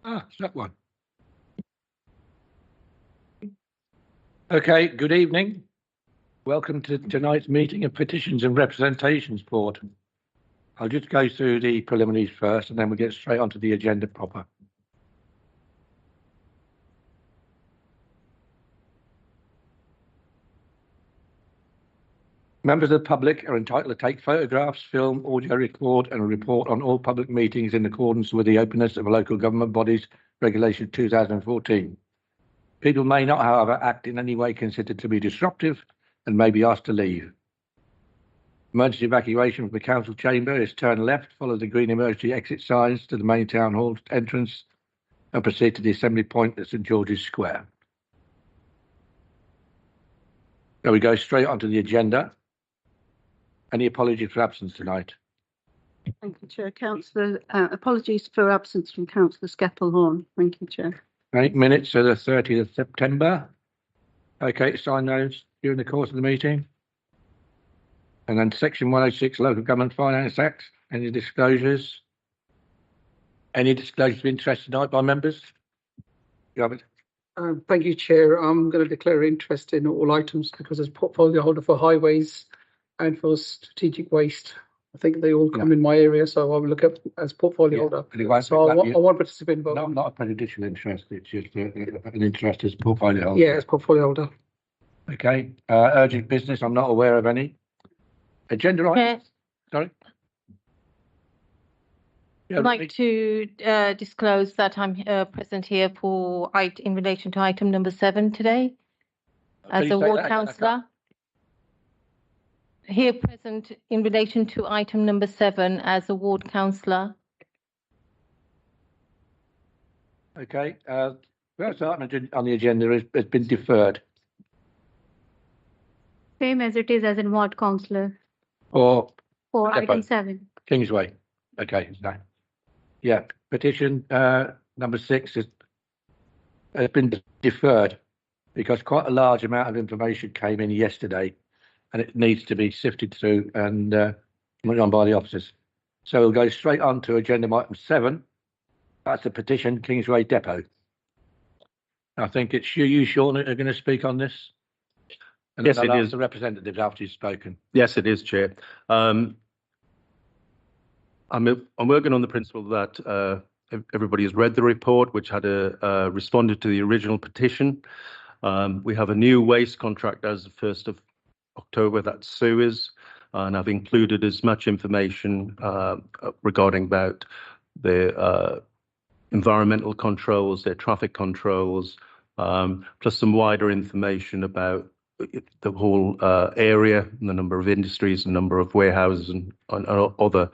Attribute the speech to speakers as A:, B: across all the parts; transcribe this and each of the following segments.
A: It's that one. Okay, good evening. Welcome to tonight's meeting of Petitions and Representations Board. I'll just go through the preliminaries first and then we'll get straight onto the agenda proper. Members of the public are entitled to take photographs, film, audio record and report on all public meetings in accordance with the Openness of Local Government Bodies Regulation 2014. People may not, however, act in any way considered to be disruptive and may be asked to leave. Emergency evacuation from the council chamber is turn left, follow the green emergency exit signs to the main town hall entrance and proceed to the assembly point at St George's Square. Now we go straight onto the agenda. Any apologies for absence tonight?
B: Thank you, Chair. Councillor, apologies for absence from Councillor Skeppelhorn. Thank you, Chair.
A: 8 minutes to the 30th of September. Okay, sign those during the course of the meeting. And then Section 106 Local Government Finance Act. Any disclosures? Any disclosures of interest tonight by members? Robert?
C: Thank you, Chair. I'm going to declare interest in all items because as portfolio holder for highways and for strategic waste, I think they all come in my area, so I will look at as portfolio holder. So I want participant vote.
A: Not a prejudicial interest, it's just an interest as portfolio holder.
C: Yeah, as portfolio holder.
A: Okay. Urgent business, I'm not aware of any. Agenda items? Sorry?
D: I'd like to disclose that I'm present here for in relation to item number 7 today as a ward councillor. Here present in relation to item number 7 as a ward councillor.
A: Okay. First item on the agenda has been deferred.
E: Same as it is as in ward councillor.
A: For
E: item 7.
A: Kingsway. Okay. No. Yeah. Petition number 6 has been deferred because quite a large amount of information came in yesterday and it needs to be sifted through and put on by the officers. So we'll go straight on to agenda item 7. That's the petition Kingsway Depot. I think it's you, Sean, are going to speak on this. And
F: yes, it is.
A: The representatives after you've spoken.
F: Yes, it is, Chair. I'm working on the principle that everybody has read the report, which had responded to the original petition. We have a new waste contract as of 1st of October, that's Suez, and I've included as much information regarding about their environmental controls, their traffic controls, plus some wider information about the whole area, and the number of industries, the number of warehouses and other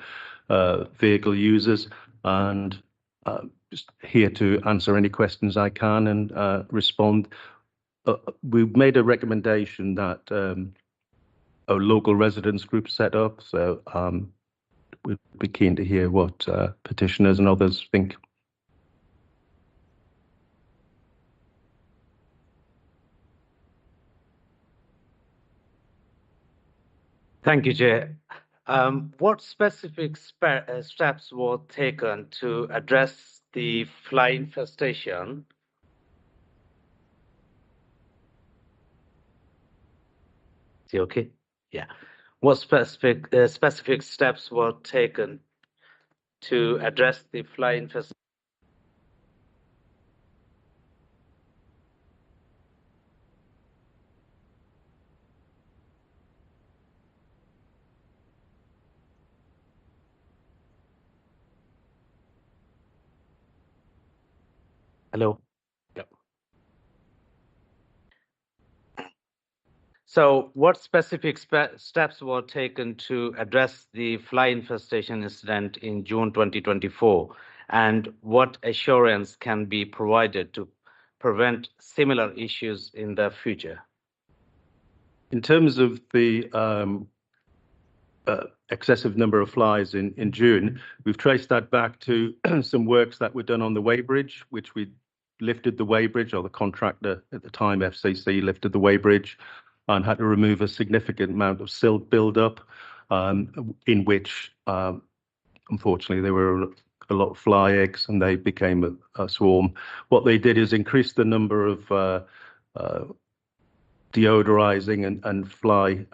F: vehicle users, and just here to answer any questions I can and respond. We've made a recommendation that a local residents group set up, so we'd be keen to hear what petitioners and others think.
G: Thank you, Chair. What specific steps were taken to address the fly infestation? Is he okay? Yeah. What specific steps were taken to address the fly infestation? Hello. Yep. So what specific steps were taken to address the fly infestation incident in June 2024, and what assurance can be provided to prevent similar issues in the future?
F: In terms of the excessive number of flies in June, we've traced that back to some works that were done on the weighbridge, which we lifted the weighbridge, or the contractor at the time, FCC, lifted the weighbridge and had to remove a significant amount of silt buildup, in which, unfortunately, there were a lot of fly eggs, and they became a swarm. What they did is increase the number of deodorizing and fly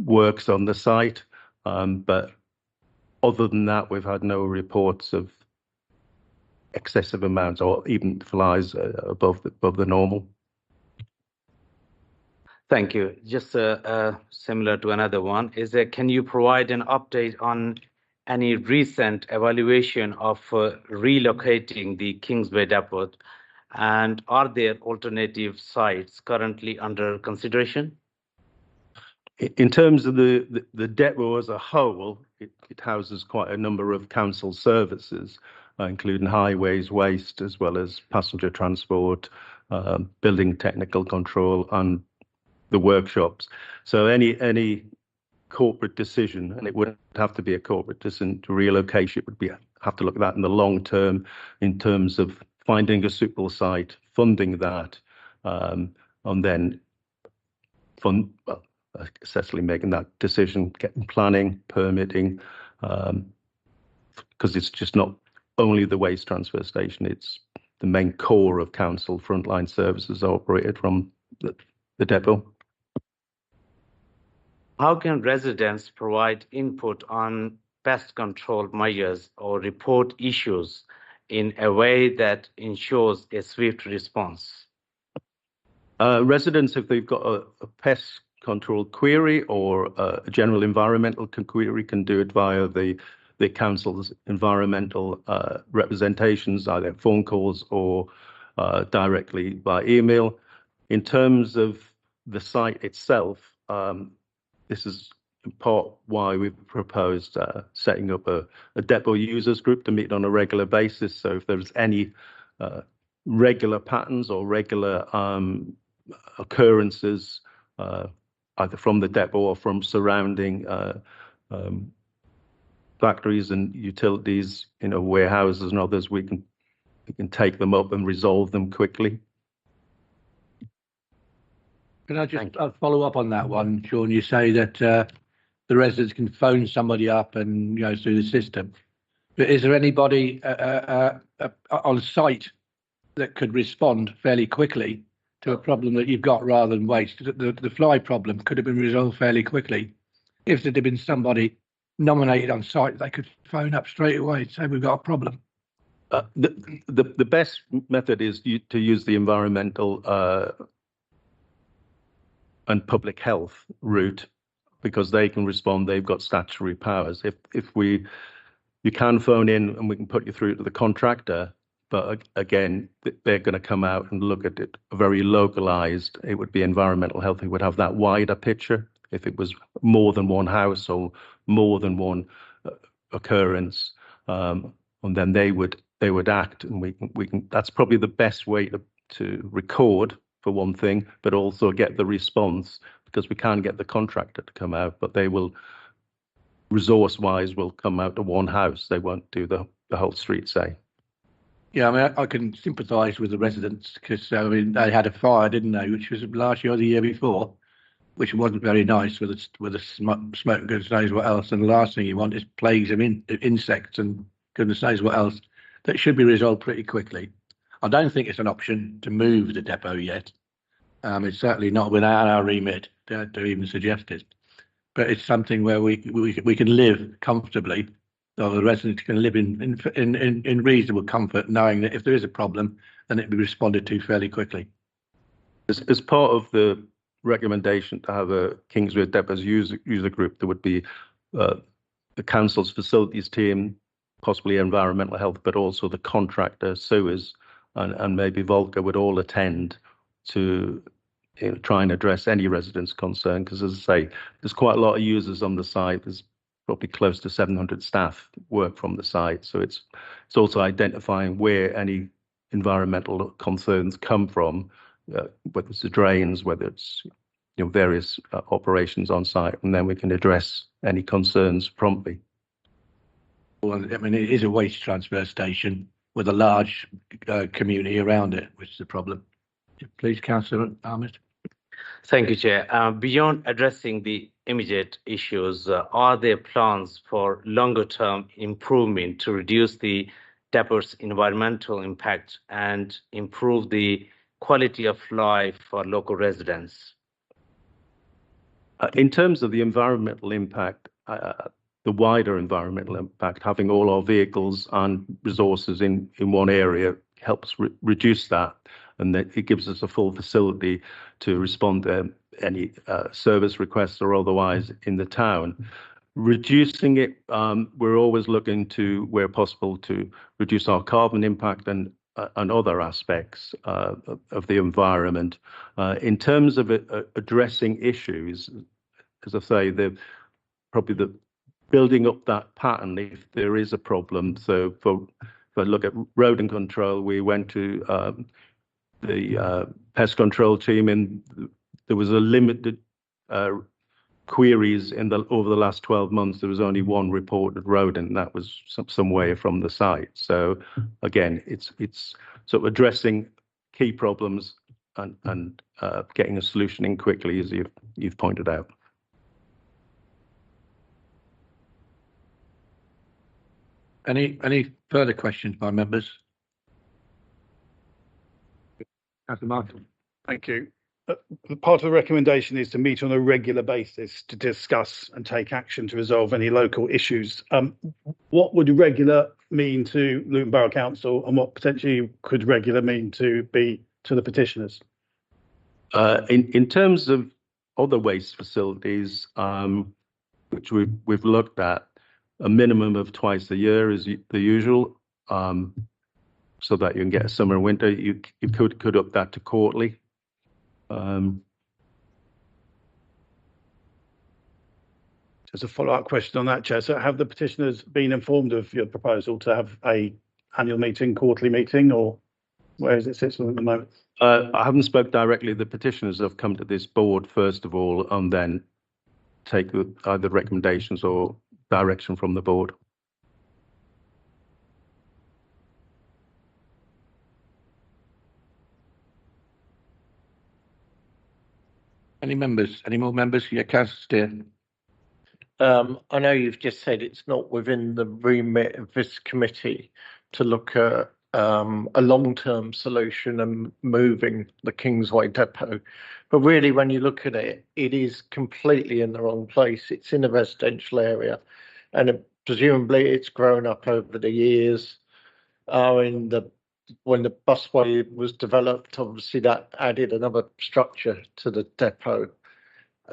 F: works on the site, but other than that, we've had no reports of excessive amounts or even flies above the normal.
G: Thank you. Just similar to another one, can you provide an update on any recent evaluation of relocating the Kingsway Depot, and are there alternative sites currently under consideration?
F: In terms of the depot as a whole, it houses quite a number of council services, including highways, waste, as well as passenger transport, building technical control, and the workshops. So any corporate decision, and it wouldn't have to be a corporate decision to relocate, it would have to look at that in the long term in terms of finding a suitable site, funding that, and then essentially making that decision, getting planning, permitting, because it's just not only the waste transfer station, it's the main core of council frontline services operated from the depot.
G: How can residents provide input on pest control measures or report issues in a way that ensures a swift response?
F: Residents, if they've got a pest control query or a general environmental query, can do it via the council's environmental representations, either phone calls or directly by email. In terms of the site itself, this is in part why we've proposed setting up a depot users group to meet on a regular basis. So if there's any regular patterns or regular occurrences, either from the depot or from surrounding factories and utilities, warehouses and others, we can take them up and resolve them quickly.
A: Can I just follow up on that one, Sean? You say that the residents can phone somebody up and go through the system. But is there anybody on site that could respond fairly quickly to a problem that you've got rather than waste? The fly problem could have been resolved fairly quickly. If there had been somebody nominated on site, they could phone up straight away and say, we've got a problem.
F: The best method is to use the environmental and public health route, because they can respond. They've got statutory powers. You can phone in and we can put you through to the contractor, but again, they're going to come out and look at it very localized. It would be environmental health. It would have that wider picture. If it was more than one house or more than one occurrence, and then they would act, and we can. That's probably the best way to record, for one thing, but also get the response, because we can't get the contractor to come out, but they will, resource-wise, will come out to one house. They won't do the whole street, say.
A: Yeah, I mean, I can sympathise with the residents, because they had a fire, didn't they, which was last year or the year before, which wasn't very nice with the smoke and goodness knows what else. And the last thing you want is plagues of insects and goodness knows what else. That should be resolved pretty quickly. I don't think it's an option to move the depot yet. It's certainly not without our remit to even suggest it. But it's something where we can live comfortably, or the residents can live in reasonable comfort, knowing that if there is a problem, then it'll be responded to fairly quickly.
F: As part of the recommendation to have a Kingsway Depots user group, there would be the council's facilities team, possibly environmental health, but also the contractor, sewers, and maybe Volker would all attend to try and address any residents' concern. Because, as I say, there's quite a lot of users on the site. There's probably close to 700 staff work from the site. So it's also identifying where any environmental concerns come from, whether it's the drains, whether it's various operations on site, and then we can address any concerns promptly.
A: Well, I mean, it is a waste transfer station with a large community around it, which is the problem. Please, Councillor Ahmed.
G: Thank you, Chair. Beyond addressing the immediate issues, are there plans for longer term improvement to reduce the depot's environmental impact and improve the quality of life for local residents?
F: In terms of the environmental impact, the wider environmental impact, having all our vehicles and resources in one area helps reduce that, and that it gives us a full facility to respond to any service requests or otherwise in the town. Reducing it, we're always looking to, where possible, to reduce our carbon impact and other aspects of the environment. In terms of addressing issues, as I say, probably the building up that pattern if there is a problem. So if I look at rodent control, we went to the pest control team, and there was a limited queries over the last 12 months. There was only one reported rodent, and that was some way from the site. So again, it's sort of addressing key problems and getting a solution in quickly, as you've pointed out.
A: Any further questions by members? Councillor Martin.
H: Thank you. Part of the recommendation is to meet on a regular basis to discuss and take action to resolve any local issues. What would regular mean to Luton Borough Council, and what potentially could regular mean to the petitioners?
F: In terms of other waste facilities, which we've looked at, a minimum of twice a year is the usual, so that you can get a summer and winter. You could up that to quarterly.
H: Just a follow-up question on that, Chair. So have the petitioners been informed of your proposal to have a annual meeting, quarterly meeting, or where is it sits at the moment?
F: I haven't spoke directly. The petitioners have come to this board first of all, and then take either recommendations or direction from the board.
A: Any more members? Yeah, Councillor Steer.
I: I know you've just said it's not within the remit of this committee to look at a long-term solution and moving the Kingsway depot, but really when you look at it, it is completely in the wrong place. It's in a residential area, and presumably it's grown up over the years. When the busway was developed, obviously that added another structure to the depot.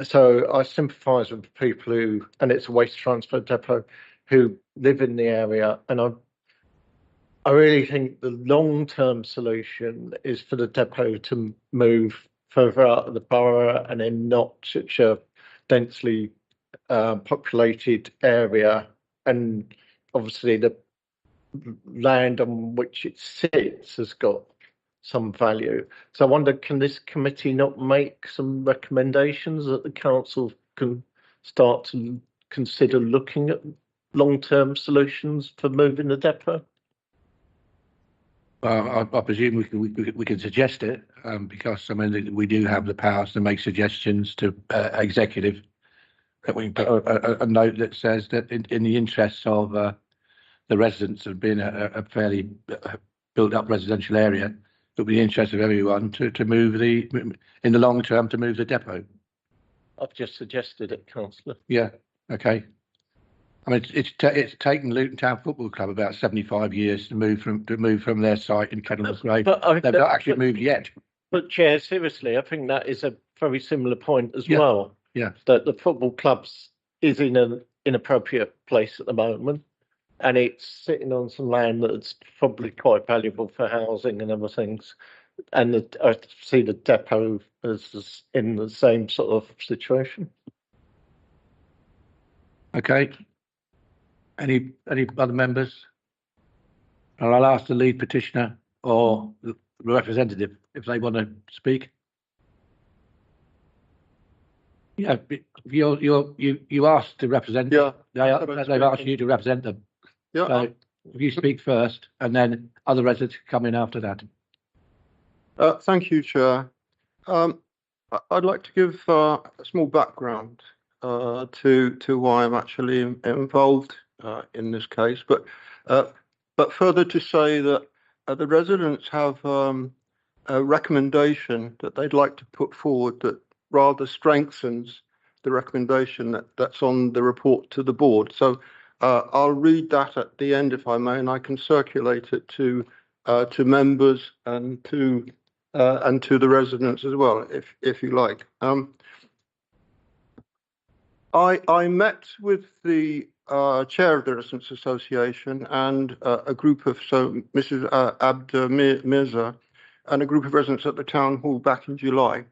I: So I sympathise with people who, and it's a waste transfer depot, who live in the area, and I really think the long-term solution is for the depot to move further out of the borough and in not such a densely populated area, and obviously the land on which it sits has got some value. So I wonder, can this committee not make some recommendations that the council can start to consider looking at long-term solutions for moving the depot?
A: I presume we can suggest it, because I mean we do have the powers to make suggestions to executive. That we can put a note that says that in the interests of the residents of being a fairly built-up residential area, it'll be the interest of everyone to move in the long term to move the depot.
I: I've just suggested it, Councillor.
A: Yeah. Okay. I mean, it's taken Luton Town Football Club about 75 years to move from their site in Kenilworth Grove. They've not actually moved yet.
I: But Chair, seriously, I think that is a very similar point as well.
A: Yeah.
I: That the football clubs is in an inappropriate place at the moment, and it's sitting on some land that's probably quite valuable for housing and other things. And I see the depot as in the same sort of situation.
A: Okay. Any other members? And I'll ask the lead petitioner or the representative if they want to speak. Yeah, you asked to represent. Yeah, they've asked you to represent them. Yeah. So if you speak first, and then other residents come in after that.
J: Thank you, Chair. I'd like to give a small background. to why I'm actually involved in this case, but further to say that the residents have a recommendation that they'd like to put forward that rather strengthens the recommendation that's on the report to the board. So I'll read that at the end, if I may, and I can circulate it to members and to the residents as well, if you like. I met with the chair of the Residents Association and a group of Mrs. Abd Mirza and a group of residents at the town hall back in July.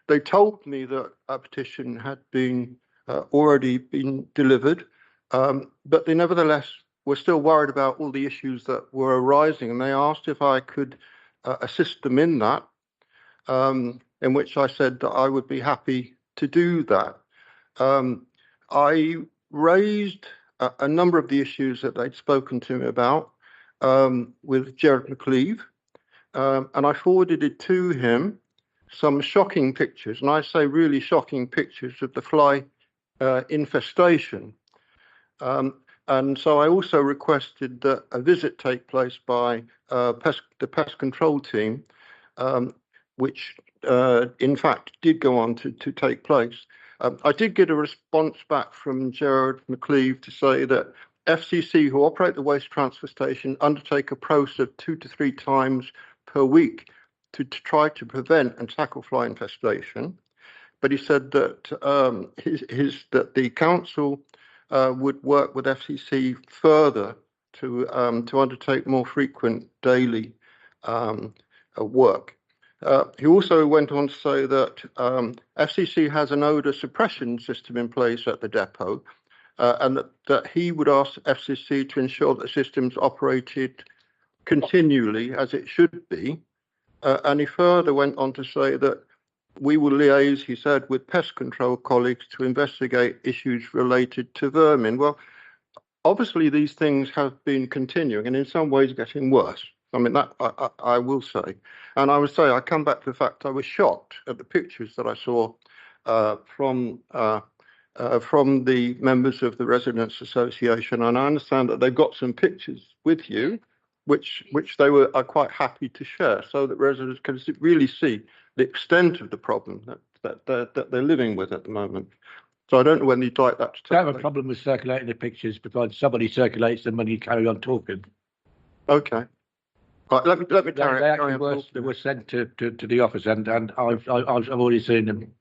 J: They told me that a petition had been already been delivered, but they nevertheless were still worried about all the issues that were arising, and they asked if I could assist them in that, in which I said that I would be happy to do that. I raised a number of the issues that they'd spoken to me about with Gerard McLeave, and I forwarded it to him some shocking pictures, and I say really shocking pictures of the fly infestation. And so I also requested that a visit take place by the pest control team, which in fact did go on to take place. I did get a response back from Gerard McLeave to say that FCC, who operate the waste transfer station, undertake a process of 2 to 3 times per week to try to prevent and tackle fly infestation. But he said that that the council would work with FCC further to undertake more frequent daily work. He also went on to say that FCC has an odour suppression system in place at the depot, and that he would ask FCC to ensure that the system's operated continually as it should be. And he further went on to say that we will liaise, he said, with pest control colleagues to investigate issues related to vermin. Well, obviously these things have been continuing and in some ways getting worse. I mean, that I will say. And I would say I come back to the fact I was shocked at the pictures that I saw from the members of the Residents Association. And I understand that they've got some pictures with you, which they are quite happy to share, so that residents can really see the extent of the problem that they're living with at the moment. So I don't know when you'd like that to take
A: I have a
J: place.
A: problem with circulating the pictures because somebody circulates them when you carry on talking.
J: Okay. Right, let me carry on.
A: They were sent to the office, and I've already seen them.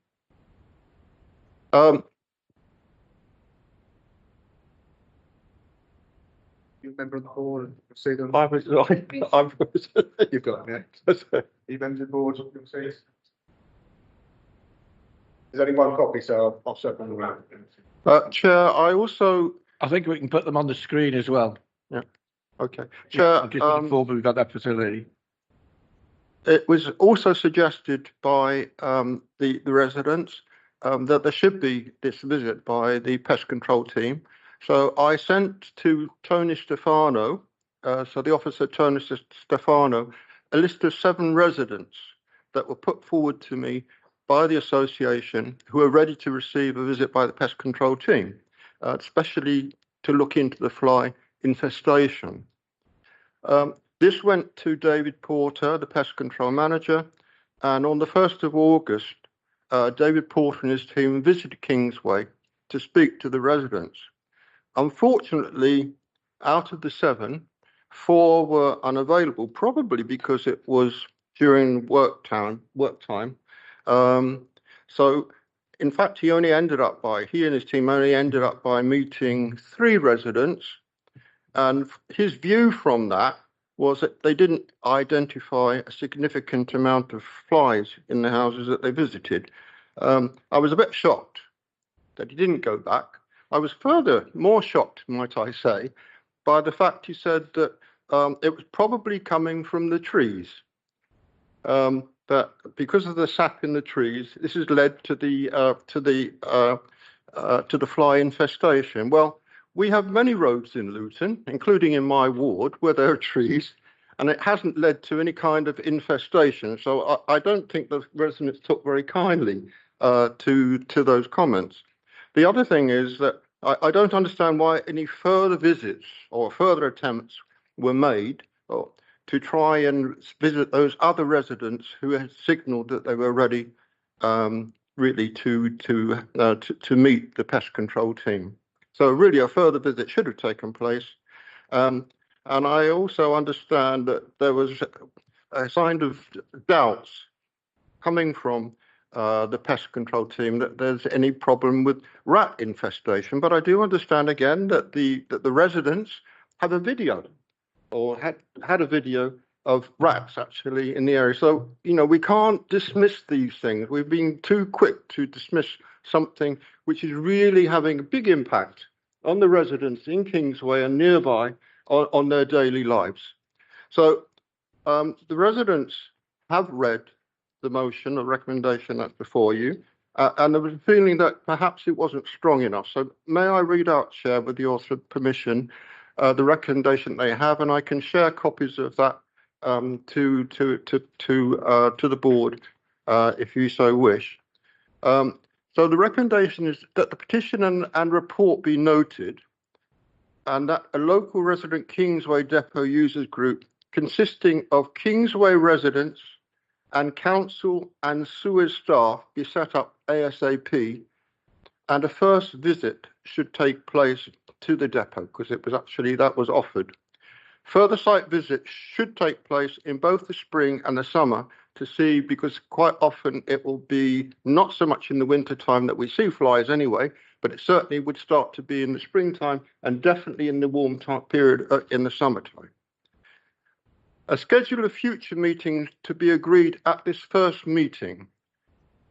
K: You member of the board, you'll see them.
J: You've got me.
K: You member of the board, you'll see. There's only one copy, so I'll circle them around.
J: Chair, I
A: think we can put them on the screen as well.
J: Yeah. Okay. Chair,
A: I'm just informed we've got that facility.
J: It was also suggested by the residents that there should be this visit by the pest control team. So I sent to Tony Stefano, so the officer Tony Stefano, a list of 7 residents that were put forward to me by the association who are ready to receive a visit by the pest control team, especially to look into the fly infestation. This went to David Porter, the pest control manager, and on the 1st of August, David Porter and his team visited Kingsway to speak to the residents. Unfortunately, out of the 7, 4 were unavailable, probably because it was during work time. So, in fact, he and his team only ended up by meeting 3 residents, and his view from that was that they didn't identify a significant amount of flies in the houses that they visited. I was a bit shocked that he didn't go back. I was further more shocked, might I say, by the fact he said that it was probably coming from the trees. That because of the sap in the trees, this has led to the fly infestation. Well, we have many roads in Luton, including in my ward, where there are trees, and it hasn't led to any kind of infestation. So I don't think the residents took very kindly to those comments. The other thing is that I don't understand why any further visits or further attempts were made to try and visit those other residents who had signalled that they were ready, really to meet the pest control team. So really, a further visit should have taken place. And I also understand that there was a sign of doubts coming from the pest control team that there's any problem with rat infestation. But I do understand again that the residents have a video or had a video of rats actually in the area. So, you know, we can't dismiss these things. We've been too quick to dismiss something which is really having a big impact on the residents in Kingsway and nearby on their daily lives. So the residents have read the motion, the recommendation that's before you, and there was a feeling that perhaps it wasn't strong enough. So may I read out, Chair, with your permission, the recommendation they have, and I can share copies of that to the board if you so wish. So the recommendation is that the petition and report be noted, and that a local resident Kingsway Depot users group consisting of Kingsway residents and council and sewers staff be set up ASAP, and a first visit should take place to the depot because it was actually that was offered. Further site visits should take place in both the spring and the summer to see, because quite often it will be not so much in the winter time that we see flies anyway, but it certainly would start to be in the springtime and definitely in the warm time period in the summertime. A schedule of future meetings to be agreed at this first meeting.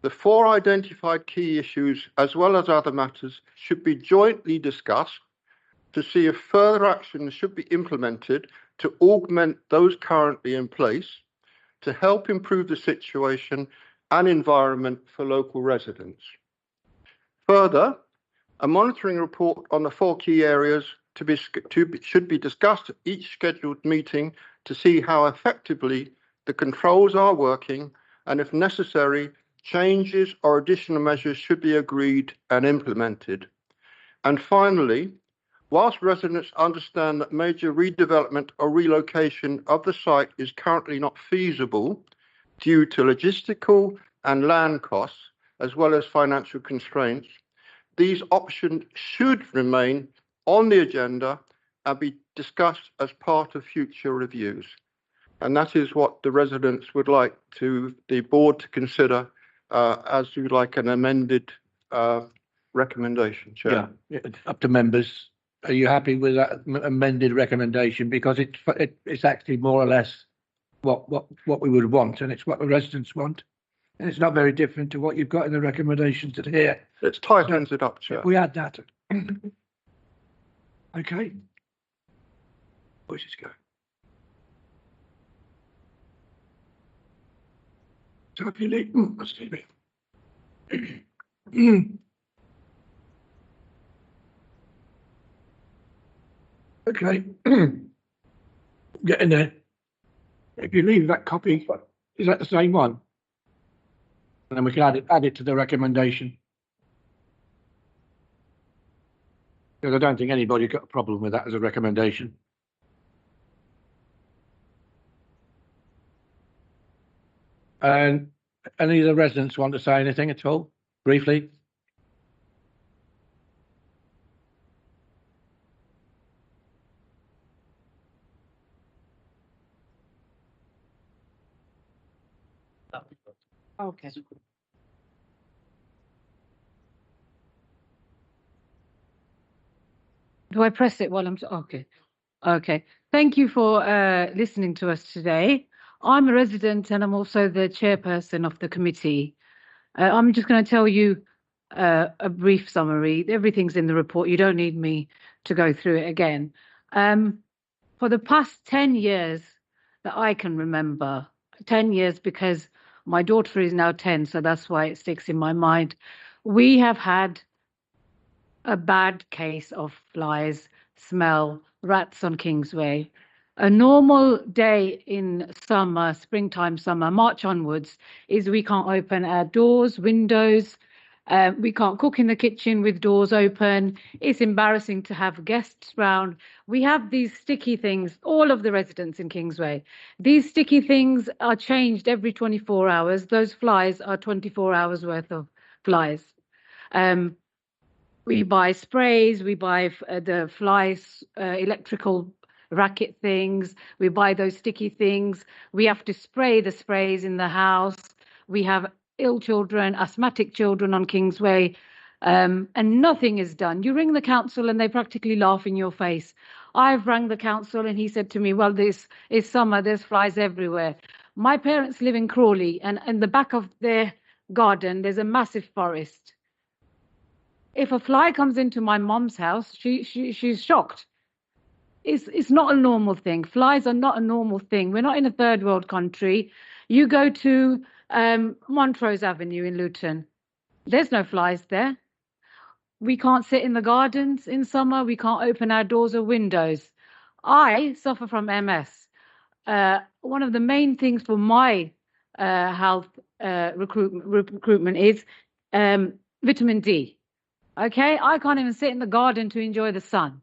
J: The 4 identified key issues, as well as other matters, should be jointly discussed to see if further actions should be implemented to augment those currently in place to help improve the situation and environment for local residents. Further, a monitoring report on the 4 key areas should be discussed at each scheduled meeting to see how effectively the controls are working, and if necessary, changes or additional measures should be agreed and implemented. And finally, whilst residents understand that major redevelopment or relocation of the site is currently not feasible due to logistical and land costs, as well as financial constraints, these options should remain on the agenda and be discussed as part of future reviews. And that is what the residents would like the board to consider as you like an amended recommendation, Chair.
A: Yeah, it's up to members. Are you happy with that amended recommendation? Because it's actually more or less what we would want, and it's what the residents want. And it's not very different to what you've got in the recommendations that here.
J: It's tightens it up, Chair.
A: We add that. Okay. Where's this going? So if you leave, excuse me. Okay. Get in there. If you leave that copy, is that the same one? And then we can add it to the recommendation. Because I don't think anybody got a problem with that as a recommendation. And any of the residents want to say anything at all, briefly?
B: Okay.
L: Do I press it while I'm okay? Okay. Thank you for listening to us today. I'm a resident and I'm also the chairperson of the committee. I'm just going to tell you a brief summary. Everything's in the report. You don't need me to go through it again. For the past 10 years that I can remember, 10 years because my daughter is now 10, so that's why it sticks in my mind, we have had a bad case of flies, smell, rats on Kingsway. A normal day in summer, springtime, summer, March onwards, is we can't open our doors, windows, We can't cook in the kitchen with doors open. It's embarrassing to have guests round. We have these sticky things, all of the residents in Kingsway. These sticky things are changed every 24 hours. Those flies are 24 hours worth of flies. We buy sprays, we buy the flies, electrical racket things. We buy those sticky things. We have to spray the sprays in the house. We have ill children, asthmatic children on Kingsway, and nothing is done. You ring the council and they practically laugh in your face. I've rang the council and he said to me, well, this is summer, there's flies everywhere. My parents live in Crawley, and in the back of their garden, there's a massive forest. If a fly comes into my mom's house, she's shocked. It's not a normal thing. Flies are not a normal thing. We're not in a third world country. You go to Montrose Avenue in Luton. There's no flies there. We can't sit in the gardens in summer. We can't open our doors or windows. I suffer from MS. One of the main things for my health recruitment is vitamin D. Okay, I can't even sit in the garden to enjoy the sun.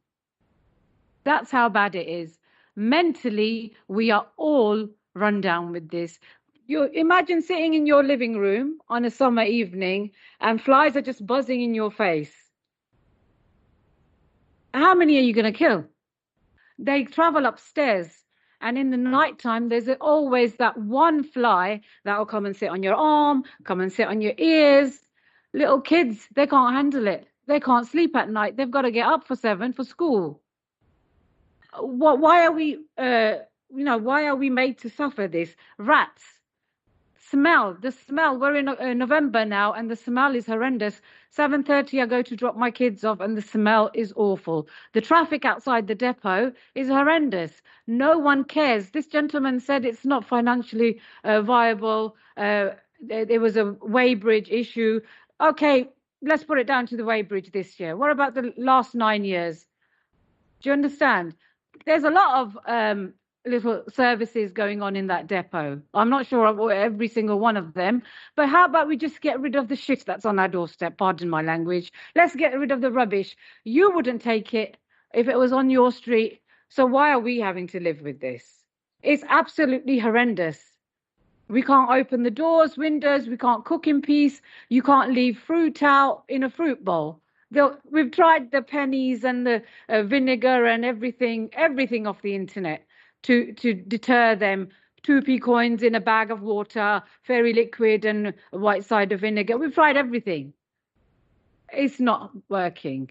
L: That's how bad it is. Mentally, we are all run down with this. You imagine sitting in your living room on a summer evening and flies are just buzzing in your face. How many are you going to kill? They travel upstairs, and in the nighttime, there's always that one fly that will come and sit on your arm, come and sit on your ears. Little kids, they can't handle it. They can't sleep at night. They've got to get up for 7 for school. Why are we, why are we made to suffer this? Rats, the smell. We're in November now, and the smell is horrendous. 7:30, I go to drop my kids off, and the smell is awful. The traffic outside the depot is horrendous. No one cares. This gentleman said it's not financially viable. There was a weighbridge issue. Okay, let's put it down to the weighbridge this year. What about the last 9 years? Do you understand? There's a lot of little services going on in that depot. I'm not sure of every single one of them, but how about we just get rid of the shit that's on our doorstep? Pardon my language. Let's get rid of the rubbish. You wouldn't take it if it was on your street. So why are we having to live with this? It's absolutely horrendous. We can't open the doors, windows. We can't cook in peace. You can't leave fruit out in a fruit bowl. We've tried the pennies and the vinegar and everything off the internet to deter them. 2p coins in a bag of water, fairy liquid and a white cider vinegar. We've tried everything. It's not working.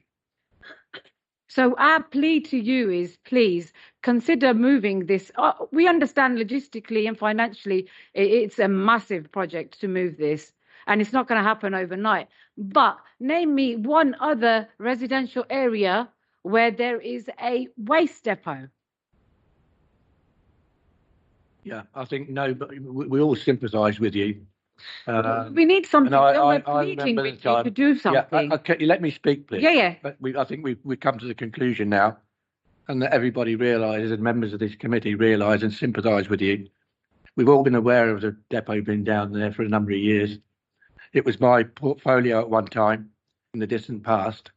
L: So our plea to you is, please consider moving this. We understand logistically and financially, it's a massive project to move this, and it's not going to happen overnight. But name me one other residential area where there is a waste depot.
A: Yeah, I think no, but we all sympathise with you.
L: We need something.
A: I
L: Pleading
A: remember
L: with
A: the
L: you
A: time.
L: to do something.
A: Yeah, okay, let me speak, please.
L: Yeah.
A: But I think we've come to the conclusion now, and that everybody realises, and members of this committee realise and sympathise with you. We've all been aware of the depot being down there for a number of years. It was my portfolio at one time in the distant past,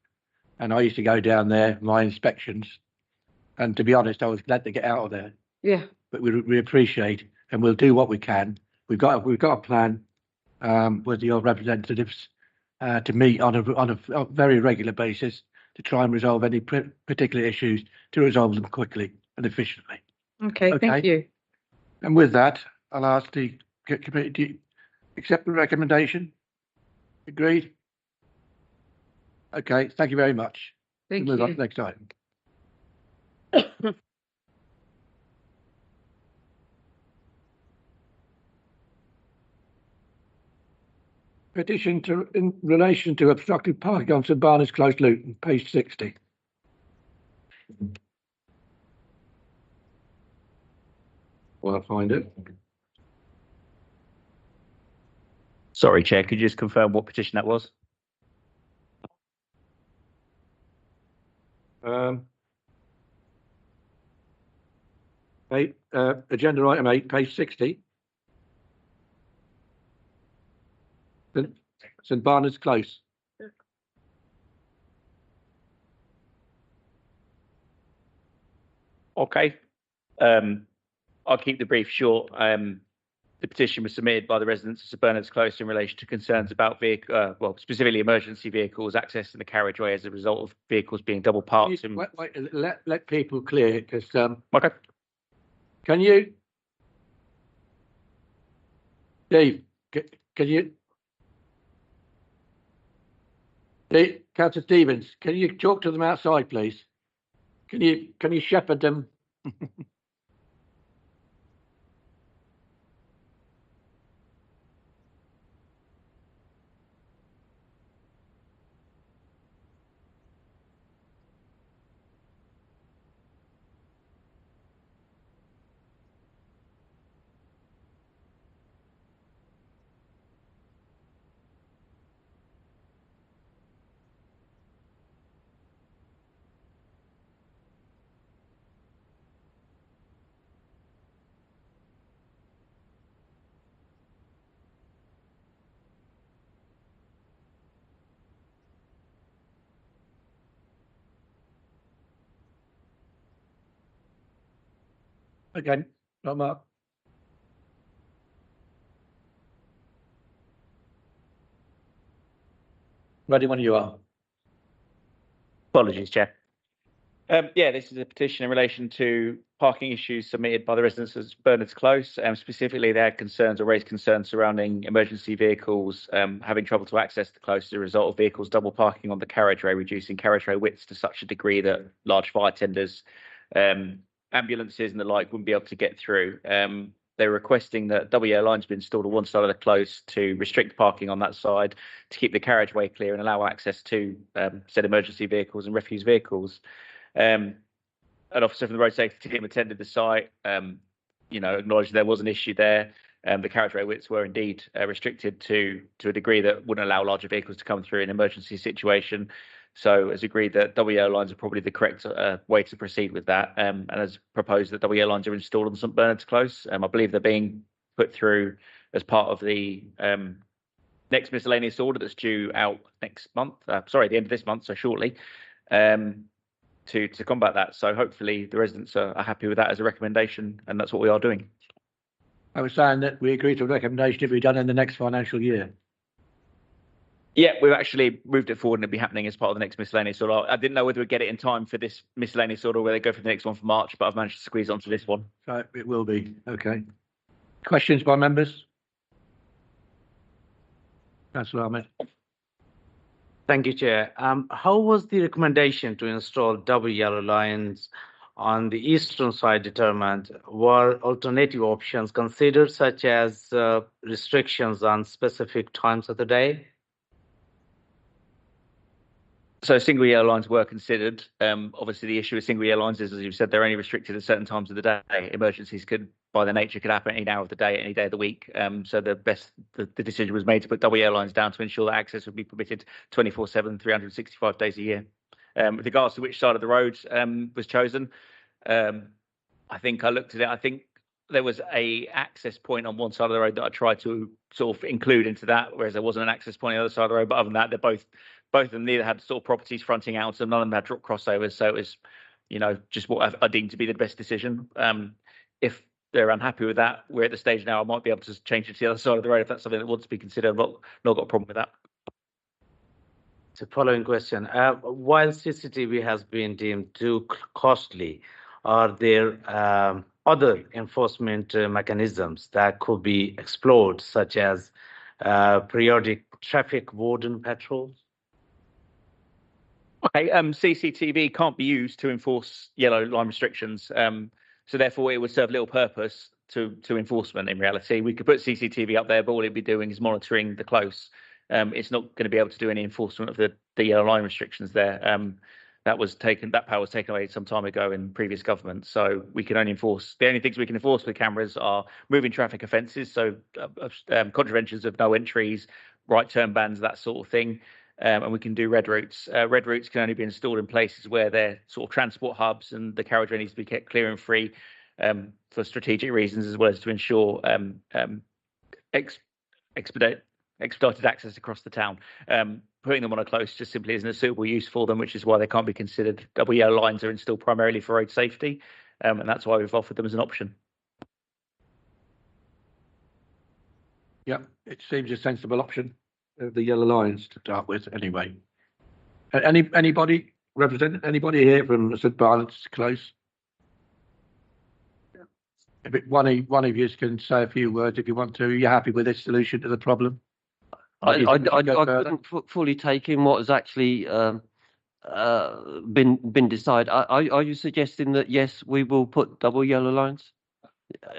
A: and I used to go down there for my inspections. And to be honest, I was glad to get out of there.
L: Yeah.
A: But we appreciate, and we'll do what we can. We've got a plan with your representatives to meet on a very regular basis to try and resolve any particular issues, to resolve them quickly and efficiently.
L: Okay. Thank you.
A: And with that, I'll ask the committee to accept the recommendation. Agreed? Okay, thank you very much.
L: Thank
A: We'll move on
L: you.
A: to the next item. Petition in relation to obstructed parking on St Barnard's Close, Luton, page 60. Well, I'll find it.
M: Sorry, Chair, could you just confirm what petition that was?
A: Agenda item 8, page 60. St Barnard's Close.
M: Okay. I'll keep the brief short. The petition was submitted by the residents of St Bernard's Close in relation to concerns about well, specifically emergency vehicles accessing the carriageway as a result of vehicles being double parked.
A: Wait, let people clear, because
M: Okay.
A: can you, Dave? Can you, Councillor Stevens? Can you talk to them outside, please? Can you shepherd them? Again, right, Mark. Ready when you are.
M: Apologies, Chair. Yeah, this is a petition in relation to parking issues submitted by the residents of Bernard's Close. Specifically, they had concerns or raised concerns surrounding emergency vehicles having trouble to access the close as a result of vehicles double parking on the carriageway, reducing carriageway widths to such a degree that large fire tenders, ambulances and the like wouldn't be able to get through. They're requesting that double yellow lines be installed on one side of the close to restrict parking on that side, to keep the carriageway clear and allow access to said emergency vehicles and refuse vehicles. An officer from the road safety team attended the site, acknowledged there was an issue there. The carriageway widths were indeed restricted to a degree that wouldn't allow larger vehicles to come through in an emergency situation. So has agreed that double yellow lines are probably the correct way to proceed with that, and has proposed that double yellow lines are installed on St Bernard's Close. I believe they're being put through as part of the next miscellaneous order that's due out next month. The end of this month, so shortly. To combat that. So hopefully the residents are happy with that as a recommendation, and that's what we are doing.
A: I was saying that we agree to a recommendation to be done in the next financial year.
M: Yeah, we've actually moved it forward and it'll be happening as part of the next miscellaneous order. I didn't know whether we'd get it in time for this miscellaneous order or whether they go for the next one for March, but I've managed to squeeze onto this one.
A: So it will be. Okay. Questions by members? Councillor Ahmed.
G: Thank you, Chair. How was the recommendation to install double yellow lines on the eastern side determined? Were alternative options considered, such as restrictions on specific times of the day?
M: So single yellow lines were considered. Obviously, the issue with single yellow lines is, as you've said, they're only restricted at certain times of the day. Emergencies could, by their nature, could happen any hour of the day, any day of the week. So the decision was made to put double yellow lines down to ensure that access would be permitted 24/7, 365 days a year. With regards to which side of the road was chosen, I think I looked at it. I think there was a access point on one side of the road that I tried to sort of include into that, whereas there wasn't an access point on the other side of the road. But other than that, they're both of them neither had sort of properties fronting out, so none of them had drop crossovers. So it was, just what I deemed to be the best decision. If they're unhappy with that, we're at the stage now I might be able to change it to the other side of the road if that's something that wants to be considered. Not got a problem with that.
G: So following question, while CCTV has been deemed too costly, are there other enforcement mechanisms that could be explored, such as periodic traffic warden patrols?
M: Okay, CCTV can't be used to enforce yellow line restrictions, so therefore it would serve little purpose to enforcement. In reality, we could put CCTV up there, but all it'd be doing is monitoring the close. It's not going to be able to do any enforcement of the yellow line restrictions there. That power was taken away some time ago in previous government. So we can only enforce, the only things we can enforce with cameras are moving traffic offences, so contraventions of no entries, right turn bans, that sort of thing. And we can do red routes. Red routes can only be installed in places where they're sort of transport hubs and the carriageway needs to be kept clear and free for strategic reasons, as well as to ensure expedite expedited access across the town. Putting them on a close just simply isn't a suitable use for them, which is why they can't be considered. Double yellow lines are installed primarily for road safety, and that's why we've offered them as an option.
A: Yep, it seems a sensible option. The yellow lines to start with, anyway. Anybody represent anybody here from St Barnard's Close? If one of you can say a few words if you want to. Are you happy with this solution to the problem?
N: I couldn't fully take in what has actually been decided. Are you suggesting that yes, we will put double yellow lines?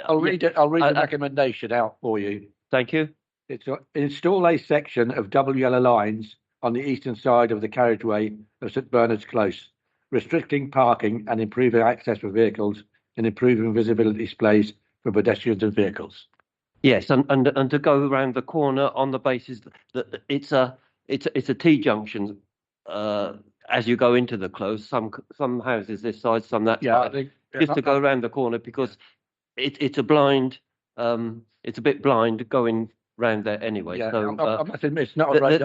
A: I'll read it. I'll read the recommendation out for you.
N: Thank you.
A: It's install a section of double yellow lines on the eastern side of the carriageway of St Bernard's Close, restricting parking and improving access for vehicles and improving visibility displays for pedestrians and vehicles.
N: Yes, and to go around the corner on the basis that it's a T junction as you go into the close. Some houses this side, some that side. I think just to go around the corner because it's a blind. It's a bit blind going round there anyway.
A: Yeah,
N: so
A: I must admit, it's not a road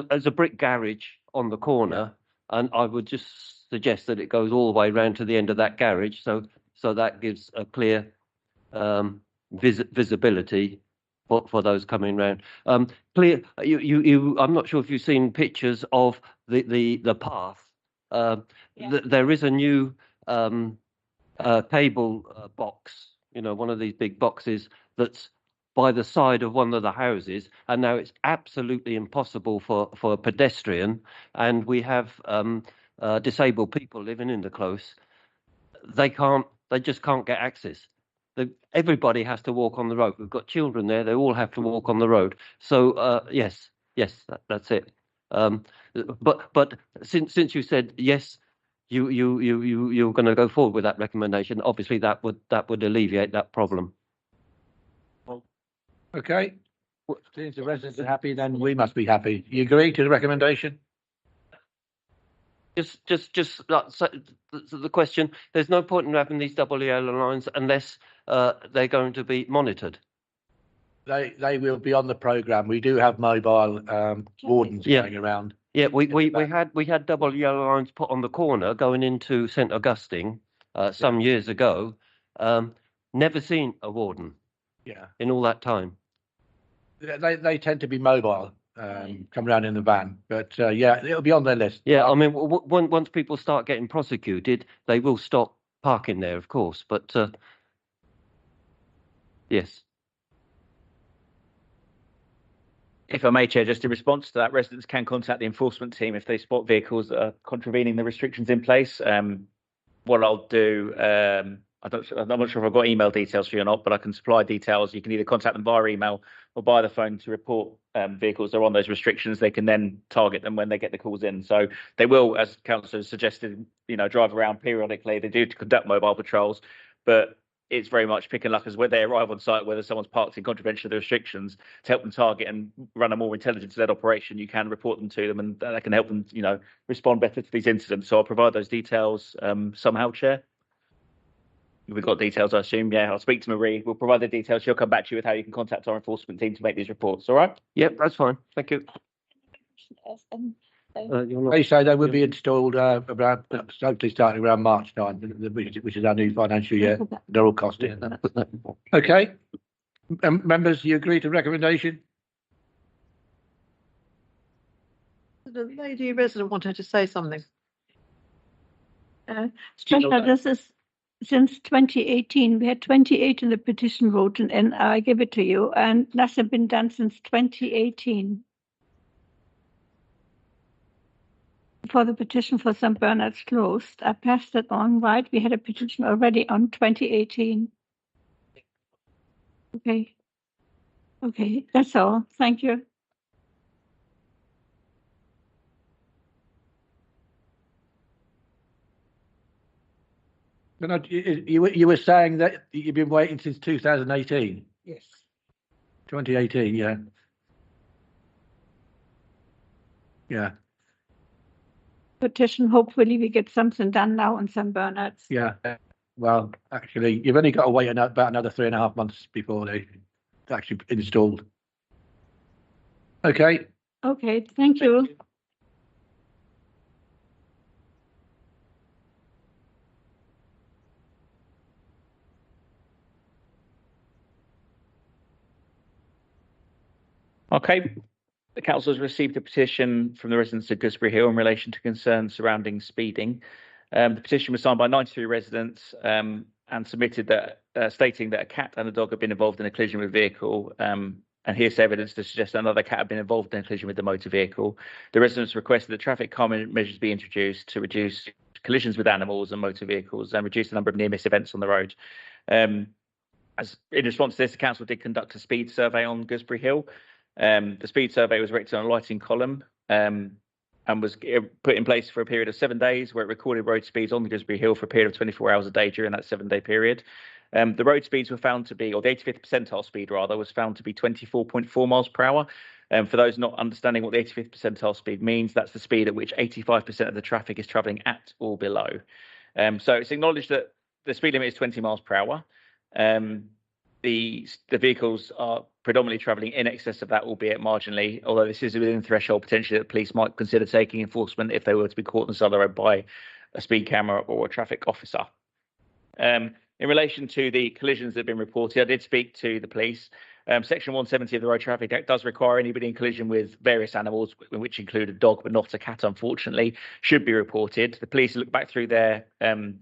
N: there's a brick garage on the corner, and I would just suggest that it goes all the way round to the end of that garage, so that gives a clear visibility for those coming round. Clear. I'm not sure if you've seen pictures of the path. There is a new cable box. You know, one of these big boxes that's by the side of one of the houses, and now it's absolutely impossible for a pedestrian, and we have disabled people living in the close. They just can't get access. Everybody has to walk on the road. We've got children there; they all have to walk on the road. So yes, that's it. But since you said yes, you're going to go forward with that recommendation. Obviously, that would alleviate that problem.
A: Okay. Since the residents are happy, then we must be happy. You agree to the recommendation?
N: Just the question. There's no point in having these double yellow lines unless they're going to be monitored.
A: They will be on the programme. We do have mobile wardens going around.
N: Yeah, we had double yellow lines put on the corner going into St Augustine some years ago. Never seen a warden.
A: Yeah.
N: In all that time.
A: They tend to be mobile, come around in the van, but it'll be on their list.
N: Yeah, I mean, once people start getting prosecuted, they will stop parking there, of course. But yes.
M: If I may, Chair, just in response to that, residents can contact the enforcement team if they spot vehicles that are contravening the restrictions in place. What I'll do, I'm not sure if I've got email details for you or not, but I can supply details. You can either contact them via email or by the phone to report vehicles that are on those restrictions. They can then target them when they get the calls in. So they will, as councillors suggested, drive around periodically. They do conduct mobile patrols, but it's very much pick and luck as when they arrive on site, whether someone's parked in contravention of the restrictions, to help them target and run a more intelligence-led operation. You can report them to them, and that can help them, respond better to these incidents. So I'll provide those details somehow, Chair. We've got details, I assume. Yeah, I'll speak to Marie. We'll provide the details. She'll come back to you with how you can contact our enforcement team to make these reports. All right?
N: Yep, that's fine. Thank you.
A: They say they will be installed around, hopefully starting around March time, which is our new financial year. They're all costing. Okay. Members, you agree to recommendation?
B: The lady resident wanted to say something.
E: This is since 2018. We had 28 in the petition vote, and I give it to you, and nothing been done since 2018. For the petition for St Bernard's closed, I passed it on, right? We had a petition already on 2018. Okay, that's all. Thank you.
A: You were saying that you've been waiting since 2018?
C: Yes.
A: 2018, yeah. Yeah.
E: Petition, hopefully we get something done now in St Bernard's.
A: Yeah. Well, actually, you've only got to wait about another 3.5 months before they actually installed. Okay,
E: Okay, thank you.
M: Okay. The council has received a petition from the residents of Gooseberry Hill in relation to concerns surrounding speeding. The petition was signed by 93 residents and submitted that stating that a cat and a dog had been involved in a collision with a vehicle, and here's evidence to suggest that another cat had been involved in a collision with the motor vehicle. The residents requested that traffic calming measures be introduced to reduce collisions with animals and motor vehicles and reduce the number of near-miss events on the road. As in response to this, the council did conduct a speed survey on Gooseberry Hill. The speed survey was erected on a lighting column and was put in place for a period of 7 days, where it recorded road speeds on the Gooseberry Hill for a period of 24 hours a day during that 7-day period. The road speeds were found to be, or the 85th percentile speed rather, was found to be 24.4 miles per hour. For those not understanding what the 85th percentile speed means, that's the speed at which 85% of the traffic is travelling at or below. So it's acknowledged that the speed limit is 20 miles per hour. The vehicles are predominantly travelling in excess of that, albeit marginally, although this is within threshold potentially that police might consider taking enforcement if they were to be caught on the side of the road by a speed camera or a traffic officer. In relation to the collisions that have been reported, I did speak to the police. Section 170 of the Road Traffic Act does require anybody in collision with various animals, which include a dog but not a cat, unfortunately, should be reported. The police look back through their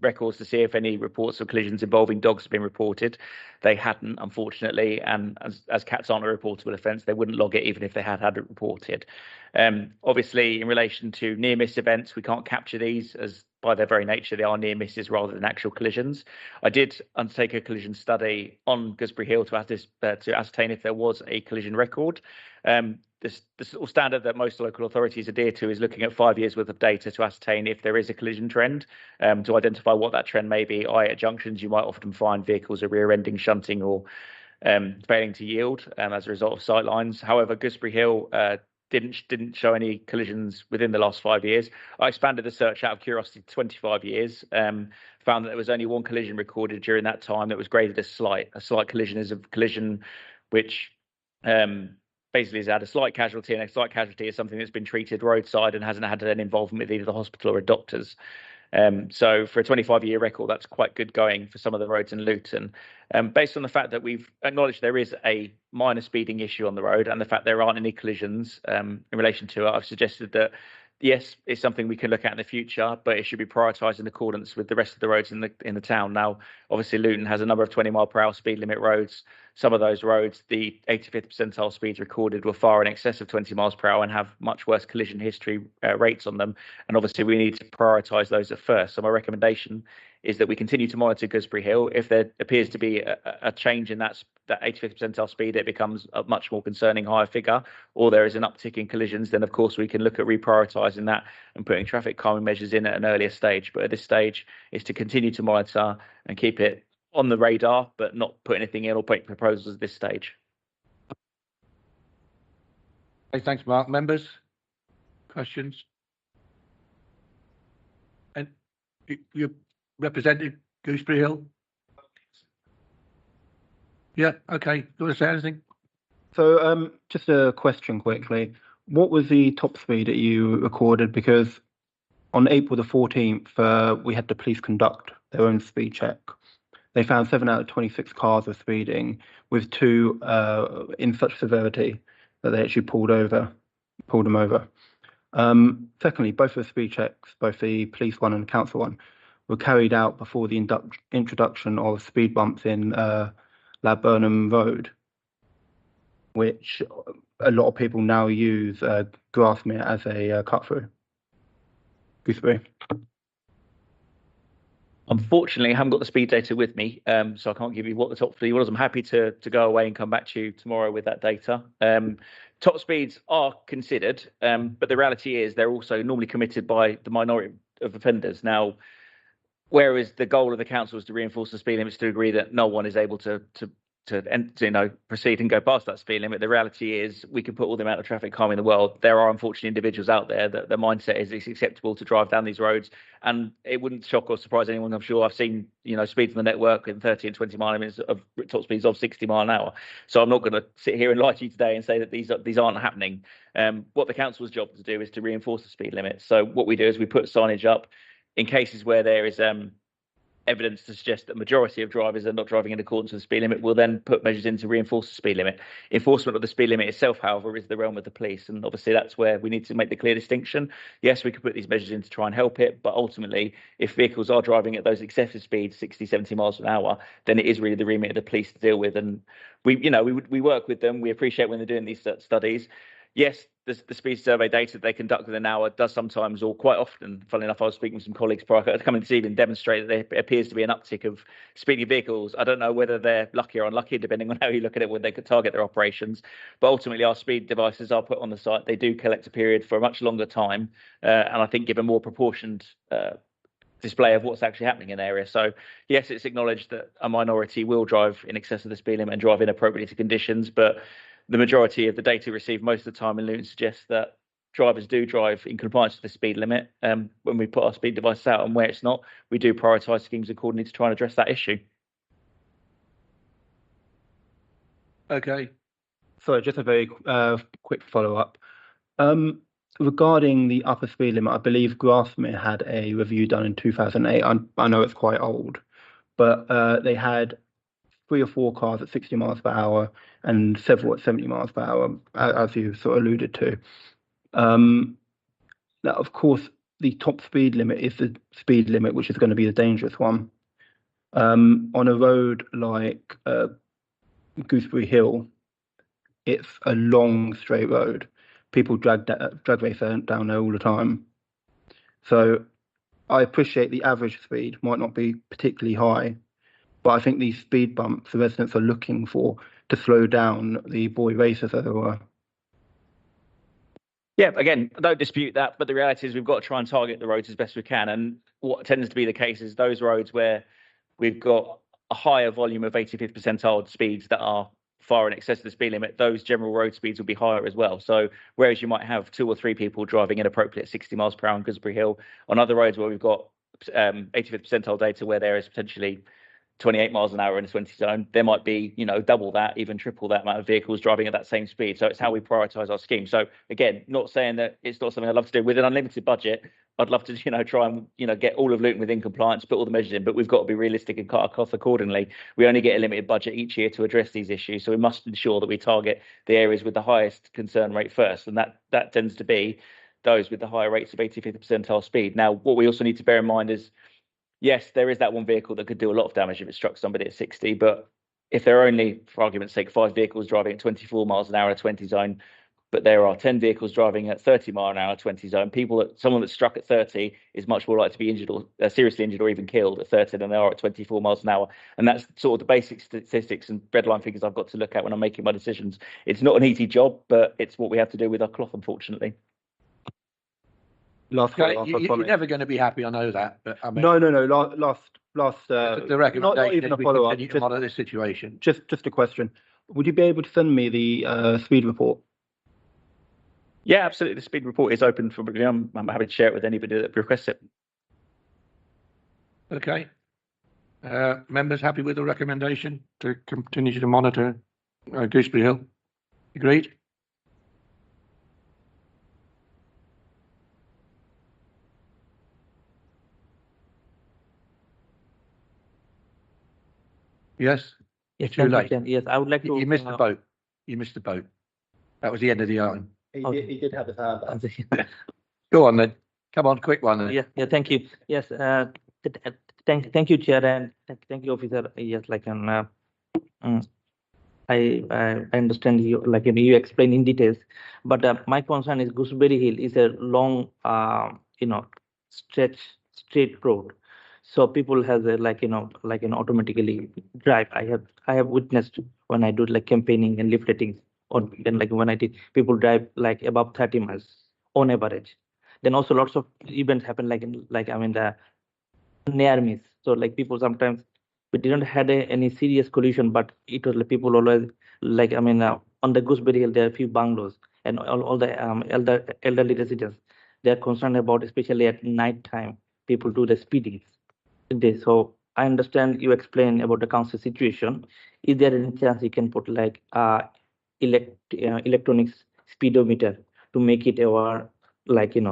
M: records to see if any reports of collisions involving dogs have been reported. They hadn't, unfortunately, and as cats aren't a reportable offence, they wouldn't log it even if they had it reported. Obviously, in relation to near-miss events, we can't capture these as by their very nature, they are near misses rather than actual collisions. I did undertake a collision study on Gooseberry Hill to ascertain if there was a collision record. The sort of standard that most local authorities adhere to is looking at 5 years worth of data to ascertain if there is a collision trend, to identify what that trend may be. At junctions, you might often find vehicles are rear-ending, shunting, or failing to yield as a result of sight lines. However, Gooseberry Hill didn't show any collisions within the last 5 years. I expanded the search out of curiosity to 25 years, found that there was only one collision recorded during that time that was graded as slight. A slight collision is a collision which basically has had a slight casualty, and a slight casualty is something that's been treated roadside and hasn't had any involvement with either the hospital or doctors. So for a 25-year record, that's quite good going for some of the roads in Luton. Based on the fact that we've acknowledged there is a minor speeding issue on the road and the fact there aren't any collisions in relation to it, I've suggested that, yes, it's something we can look at in the future, but it should be prioritised in accordance with the rest of the roads in the town. Now, obviously, Luton has a number of 20-mile-per-hour speed limit roads. Some of those roads, the 85th percentile speeds recorded were far in excess of 20 miles per hour and have much worse collision history rates on them. And obviously, we need to prioritise those at first. So my recommendation is that we continue to monitor Gooseberry Hill. If there appears to be a change in that 85th percentile speed, it becomes a much more concerning higher figure, or there is an uptick in collisions, then of course we can look at reprioritising that and putting traffic calming measures in at an earlier stage. But at this stage, is to continue to monitor and keep it on the radar, but not put anything in or put proposals at this stage.
A: Okay, thanks, Mark. Members, questions? And you represented Gooseberry Hill? Yeah, okay. Do you want to say anything?
O: So just a question quickly. What was the top speed that you recorded? Because on April the 14th, we had the police conduct their own speed check. They found 7 out of 26 cars were speeding, with 2 in such severity that they actually pulled them over. Secondly, both of the speed checks, both the police one and the council one, were carried out before the introduction of speed bumps in Laburnham Road, which a lot of people now use Grasmere as a cut through. Gooseberry.
M: Unfortunately, I haven't got the speed data with me, so I can't give you what the top speed was. I'm happy to go away and come back to you tomorrow with that data. Top speeds are considered, but the reality is they're also normally committed by the minority of offenders. Now, whereas the goal of the council is to reinforce the speed limits to a degree that no one is able to proceed and go past that speed limit. The reality is we can put all the amount of traffic calm in the world. There are unfortunately individuals out there that the mindset is it's acceptable to drive down these roads, and it wouldn't shock or surprise anyone. I'm sure I've seen speeds on the network in 30 and 20 mile minutes of top speeds of 60 mile an hour. So I'm not going to sit here and lie to you today and say that these aren't happening. What the council's job to do is to reinforce the speed limit. So what we do is we put signage up in cases where there is evidence to suggest that the majority of drivers are not driving in accordance with the speed limit. We'll then put measures in to reinforce the speed limit. Enforcement of the speed limit itself, however, is the realm of the police, and obviously that's where we need to make the clear distinction. Yes, we can put these measures in to try and help it, but ultimately, if vehicles are driving at those excessive speeds, 60, 70 miles an hour, then it is really the remit of the police to deal with. And we work with them. We appreciate when they're doing these studies. Yes, the speed survey data that they conduct within an hour does sometimes, or quite often, funnily enough, I was speaking with some colleagues prior to coming this evening, demonstrate that there appears to be an uptick of speeding vehicles. I don't know whether they're lucky or unlucky, depending on how you look at it, when they could target their operations. But ultimately, our speed devices are put on the site. They do collect a period for a much longer time, and I think give a more proportioned display of what's actually happening in the area. So yes, it's acknowledged that a minority will drive in excess of the speed limit and drive inappropriately to conditions, but the majority of the data received most of the time in Luton suggests that drivers do drive in compliance with the speed limit. When we put our speed devices out, and where it's not, we do prioritise schemes accordingly to try and address that issue.
A: Okay.
O: So just a very quick follow-up. Regarding the upper speed limit, I believe Grasmere had a review done in 2008. I know it's quite old, but they had 3 or 4 cars at 60 miles per hour and several at 70 miles per hour, as you sort of alluded to. Now, of course, the top speed limit is the speed limit, which is going to be the dangerous one. On a road like Gooseberry Hill, it's a long straight road. People drag race down there all the time. So I appreciate the average speed might not be particularly high, but I think these speed bumps the residents are looking for to slow down the boy racers, as it were.
M: Yeah, again, I don't dispute that, but the reality is we've got to try and target the roads as best we can. And what tends to be the case is those roads where we've got a higher volume of 85th percentile speeds that are far in excess of the speed limit, those general road speeds will be higher as well. So whereas you might have 2 or 3 people driving inappropriately at 60 miles per hour on Gooseberry Hill, on other roads where we've got 85th percentile data where there is potentially 28 miles an hour in a 20 zone, there might be, double that, even triple that amount of vehicles driving at that same speed. So it's how we prioritise our scheme. So again, not saying that it's not something I'd love to do. With an unlimited budget, I'd love to, try and, get all of Luton within compliance, put all the measures in, but we've got to be realistic and cut our costs accordingly. We only get a limited budget each year to address these issues. So we must ensure that we target the areas with the highest concern rate first. And that tends to be those with the higher rates of 85th percentile speed. Now, what we also need to bear in mind is, yes, there is that one vehicle that could do a lot of damage if it struck somebody at 60, but if there are only, for argument's sake, 5 vehicles driving at 24 miles an hour in a 20 zone, but there are 10 vehicles driving at 30 mile an hour 20 zone, someone that's struck at 30 is much more likely to be injured or seriously injured or even killed at 30 than they are at 24 miles an hour. And that's sort of the basic statistics and breadline figures I've got to look at when I'm making my decisions. It's not an easy job, but it's what we have to do with our cloth, unfortunately.
A: You're never going to be happy, I know that. But I mean,
O: No. Last.
A: The recommendation
O: not even
A: is
O: a
A: we
O: follow-up.
A: continue to monitor this situation.
O: Just a question. Would you be able to send me the speed report?
M: Yeah, absolutely. The speed report is open for. I'm happy to share it with anybody that requests it.
A: Okay. Members happy with the recommendation to continue to monitor Gooseberry Hill? Agreed? Yes.
P: Yes,
A: Too late.
P: Yes, I would like to.
A: You missed the boat. You missed the boat. That was the end of the iron.
O: He did have his hand up.
A: Go on then. Come on, quick one. Then.
P: Yeah. Thank you. Yes. Thank you, Chair, and thank you, Officer. Yes, I understand you, you explain in details, but my concern is Gooseberry Hill is a long, straight road. So people has a automatically drive. I have witnessed when I do campaigning and leafleting, or then when I did, people drive above 30 miles on average. Then also lots of events happen the near miss. So people sometimes we didn't had any serious collision, but it was like people always like, on the Gooseberry Hill, there are a few bungalows and all the elderly residents, they are concerned about, especially at night time, people do the speeding. So I understand you explained about the council situation. Is there any chance you can put like electronics speedometer to make it our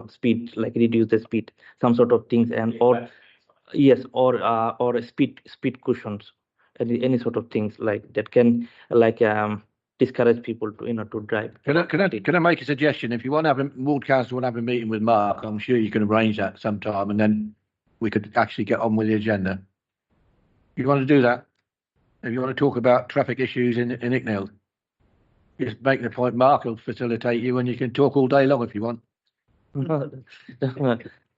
P: speed, like reduce the speed, some sort of things, and or yes, or speed cushions, any sort of things like that can discourage people to to drive.
A: Can I make a suggestion? If you want to have ward council want to have a meeting with Mark, I'm sure you can arrange that sometime, and then we could actually get on with the agenda. You want to do that? If you want to talk about traffic issues in Icknield, just make the point. Mark will facilitate you, and you can talk all day long if you want.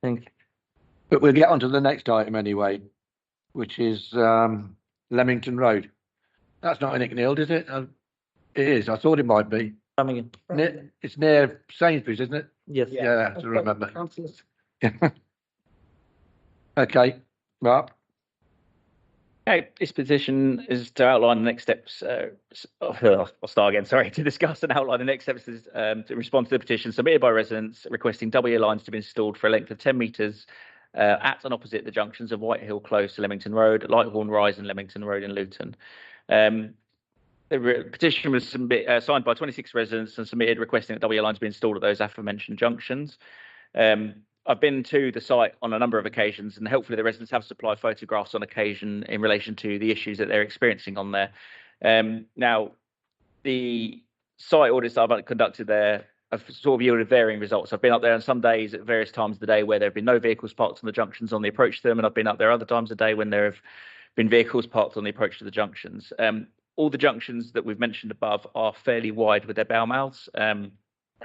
P: Thank you.
A: But we'll get on to the next item anyway, which is Leamington Road. That's not in Icknield, is it? It is. I thought it might be. It's near Sainsbury's, isn't it?
P: Yes.
A: Yeah, I remember. Okay, Mark.
M: Okay, this petition is to outline the next steps. I'll start again. Sorry, to discuss and outline the next steps is to respond to the petition submitted by residents requesting double lines to be installed for a length of 10 metres at and opposite the junctions of Whitehill Close to Leamington Road, Lighthorn Rise and Leamington Road in Luton. The petition was signed by 26 residents and submitted requesting that double lines be installed at those aforementioned junctions. I've been to the site on a number of occasions, and helpfully the residents have supplied photographs on occasion in relation to the issues that they're experiencing on there. Now, the site audits that I've conducted there have sort of yielded varying results. I've been up there on some days at various times of the day where there have been no vehicles parked on the junctions on the approach to them, and I've been up there other times of the day when there have been vehicles parked on the approach to the junctions. All the junctions that we've mentioned above are fairly wide with their bow mouths.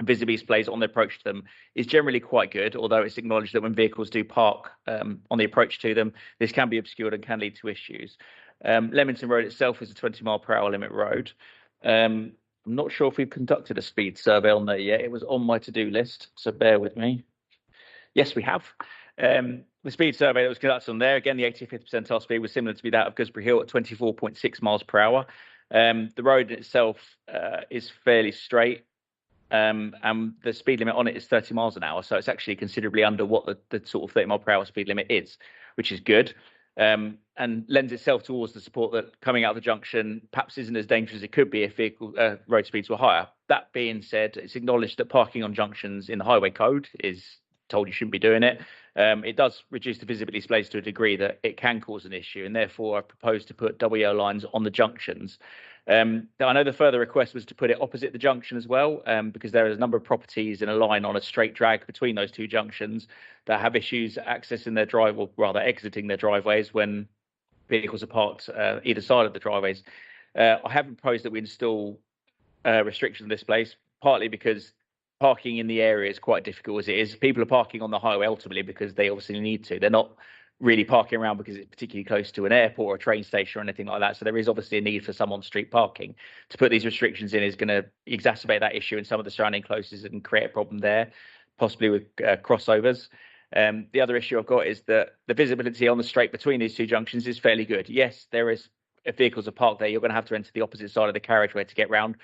M: Visibility displays on the approach to them is generally quite good, although it's acknowledged that when vehicles do park on the approach to them, this can be obscured and can lead to issues. Leamington Road itself is a 20-mile-per-hour limit road. I'm not sure if we've conducted a speed survey on there yet. It was on my to-do list, so bear with me. Yes, we have. The speed survey that was conducted on there, again, the 85th percentile speed was similar to that of Gooseberry Hill at 24.6 miles per hour. The road itself is fairly straight. And the speed limit on it is 30 miles an hour, so it's actually considerably under what the sort of 30-mile-per-hour speed limit is, which is good, and lends itself towards the support that coming out of the junction perhaps isn't as dangerous as it could be if vehicle road speeds were higher. That being said, it's acknowledged that parking on junctions in the highway code is told you shouldn't be doing it. It does reduce the visibility displays to a degree that it can cause an issue, and therefore I propose to put double yellow lines on the junctions. I know the further request was to put it opposite the junction as well, because there is a number of properties in a line on a straight drag between those two junctions that have issues accessing their drive, or rather exiting their driveways when vehicles are parked either side of the driveways. I have proposed that we install restrictions in this place, partly because parking in the area is quite difficult as it is. People are parking on the highway ultimately because they obviously need to. They're not really parking around because it's particularly close to an airport or a train station or anything like that. So there is obviously a need for some on-street parking. To put these restrictions in is going to exacerbate that issue in some of the surrounding closes and create a problem there, possibly with crossovers. The other issue I've got is that the visibility on the straight between these two junctions is fairly good. Yes, there is, if vehicles are parked there, you're going to have to enter the opposite side of the carriageway to get round.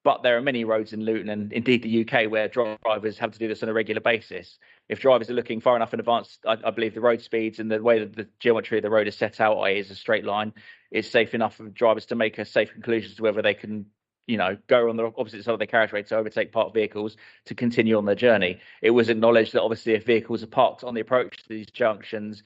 M: But there are many roads in Luton and indeed the UK where drivers have to do this on a regular basis. If drivers are looking far enough in advance, I believe the road speeds and the way that the geometry of the road is set out, i.e. is a straight line, is safe enough for drivers to make a safe conclusion to whether they can, go on the opposite side of the carriageway to overtake parked vehicles to continue on their journey. It was acknowledged that obviously if vehicles are parked on the approach to these junctions,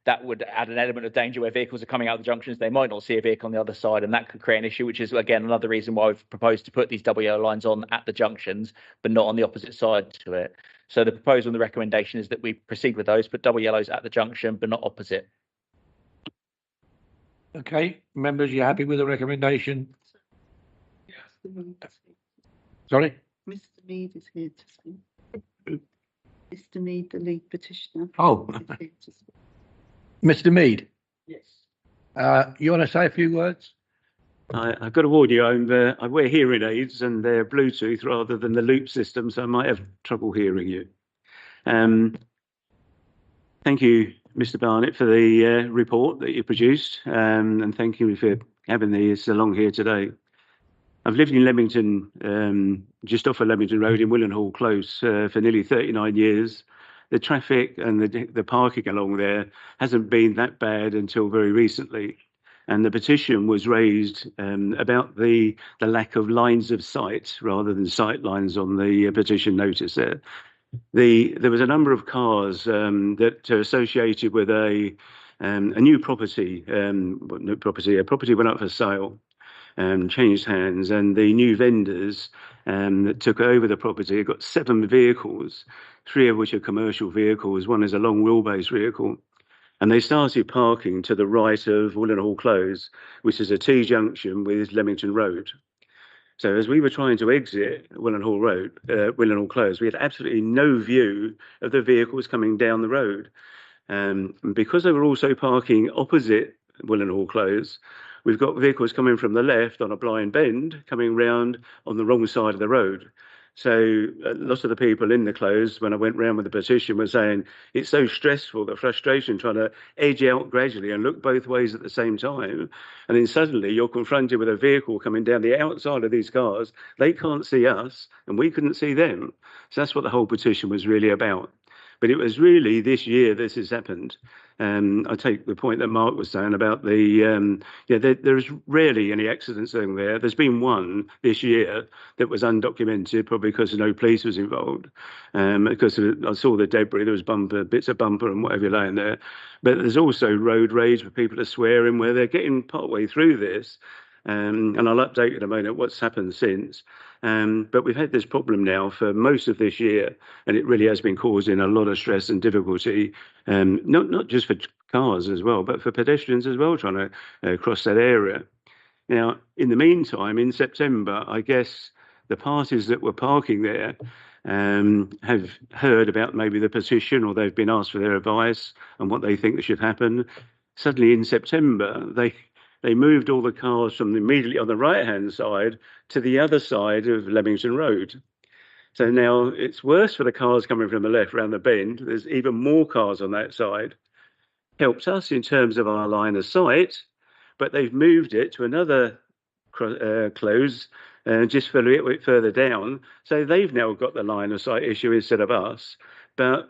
M: that would add an element of danger where vehicles are coming out of the junctions. They might not see a vehicle on the other side, and that could create an issue, which is, again, another reason why we've proposed to put these double yellow lines on at the junctions, but not on the opposite side to it. So the proposal and the recommendation is that we proceed with those, put double yellows at the junction, but not opposite.
A: Okay, members, you happy with the recommendation? Sorry?
B: Mr. Mead is here to speak. Mr. Mead, the lead petitioner.
A: Oh.
B: is here to speak.
A: Mr. Mead?
Q: Yes.
A: You want to say a few words?
Q: I've got to warn you, I wear hearing aids and they're Bluetooth rather than the loop system, so I might have trouble hearing you. Thank you, Mr. Barnett, for the report that you produced, and thank you for having this along here today. I've lived in Leamington, just off of Leamington Road in Willenhall Close, for nearly 39 years. The traffic and the parking along there hasn't been that bad until very recently. And the petition was raised about the lack of lines of sight rather than sight lines on the petition notice there. There was a number of cars that are associated with a new property. A property went up for sale, changed hands, and the new vendors that took over the property got 7 vehicles, 3 of which are commercial vehicles. One is a long wheelbase vehicle. And they started parking to the right of Willenhall Close, which is a T-junction with Leamington Road. So as we were trying to exit Willenhall Close, we had absolutely no view of the vehicles coming down the road. And because they were also parking opposite Willenhall Close, we've got vehicles coming from the left on a blind bend, coming round on the wrong side of the road. So lots of the people in the close, when I went round with the petition, were saying it's so stressful, the frustration trying to edge out gradually and look both ways at the same time. And then suddenly you're confronted with a vehicle coming down the outside of these cars. They can't see us and we couldn't see them. So that's what the whole petition was really about. But it was really this year this has happened. I take the point that Mark was saying about there's rarely any accidents in there. There's been one this year that was undocumented, probably because no police was involved. Because I saw the debris, there was bits of bumper and whatever laying there. But there's also road rage where people are swearing, where they're getting partway through this. And I'll update in a moment what's happened since. But we've had this problem now for most of this year, and it really has been causing a lot of stress and difficulty, not just for cars as well, but for pedestrians as well, trying to cross that area. Now, in the meantime, in September, I guess the parties that were parking there have heard about maybe the petition, or they've been asked for their advice on what they think that should happen. Suddenly in September, they moved all the cars from immediately on the right-hand side to the other side of Leamington Road. So now it's worse for the cars coming from the left around the bend. There's even more cars on that side. Helps us in terms of our line of sight, but they've moved it to another close just a little bit further down. So they've now got the line of sight issue instead of us. But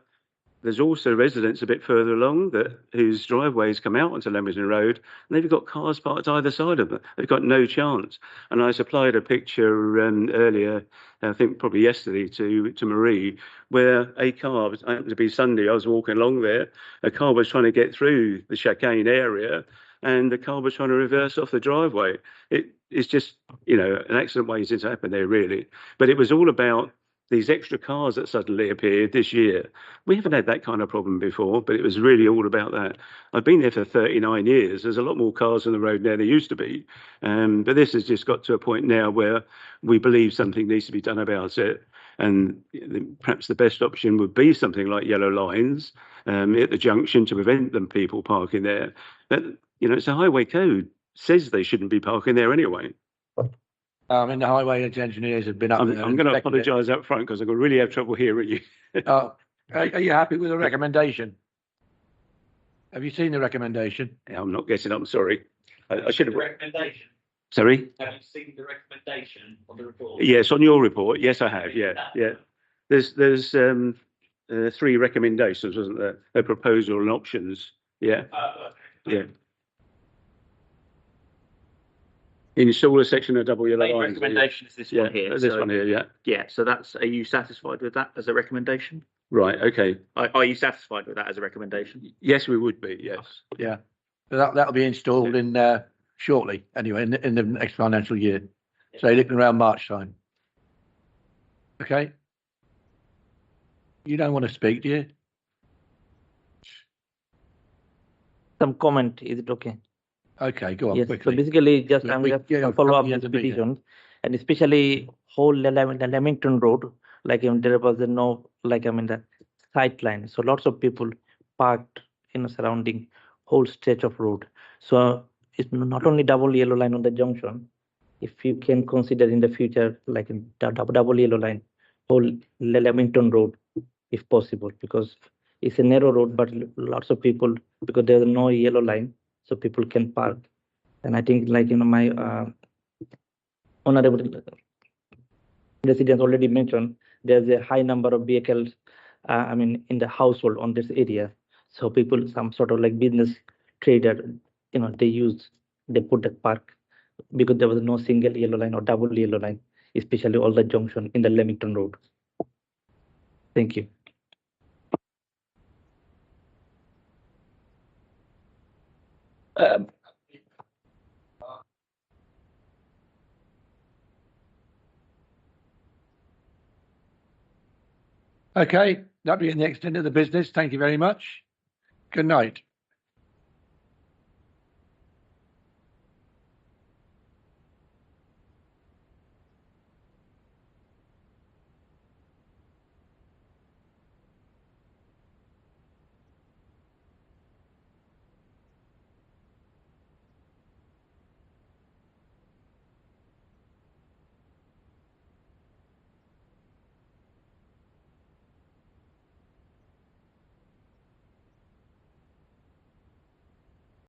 Q: there's also residents a bit further along whose driveways come out onto Leamington Road, and they've got cars parked either side of them. They've got no chance. And I supplied a picture earlier, I think probably yesterday, to Marie, where a car, it happened to be Sunday, I was walking along there, a car was trying to get through the chicane area, and the car was trying to reverse off the driveway. It's just, an accident waiting to happen there, really. But it was all about these extra cars that suddenly appeared this year. We haven't had that kind of problem before, but it was really all about that. I've been there for 39 years. There's a lot more cars on the road now than there used to be. But this has just got to a point now where we believe something needs to be done about it. And perhaps the best option would be something like yellow lines at the junction to prevent people parking there. But, it's a highway code. Says they shouldn't be parking there anyway.
A: The highway engineers have been up there.
Q: I'm going to apologise up front because I'm going to really have trouble hearing you.
A: Are you happy with the recommendation? Have you seen the recommendation?
Q: I'm not getting up. I'm sorry. I should have.
R: Recommendation.
Q: Sorry?
R: Have you seen the recommendation on the report?
Q: Yes, on your report. Yes, I have. Yeah. There's 3 recommendations, wasn't there? A proposal and options. Yeah. Yeah. Install a section of double yellow lines.
R: Recommendation is this one here.
Q: This one here, yeah.
R: Yeah, so are you satisfied with that as a recommendation?
Q: Right, okay.
R: Are you satisfied with that as a recommendation?
Q: Yes, we would be, yes.
A: Yeah. That'll be installed in shortly, anyway, in the next financial year. So you're looking around March time. Okay. You don't want to speak, do you?
P: Some comment, is it okay?
A: Okay, go on.
P: Yes,
A: quickly.
P: so basically I'm just follow up this petition, and especially whole Leamington Road, there was no, the sight line. So lots of people parked surrounding whole stretch of road. So it's not only double yellow line on the junction, if you can consider in the future, double yellow line, whole Leamington Road, if possible, because It's a narrow road, but lots of people, because there's no yellow line, so people can park. And I think like, my honorable residents already mentioned, there's a high number of vehicles, in the household on this area. So people, some sort of like business trader, they put the park because there was no single yellow line or double yellow line, especially all the junction in the Leamington Road. Thank you.
A: Okay, that'll be the extent of the business. Thank you very much. Good night.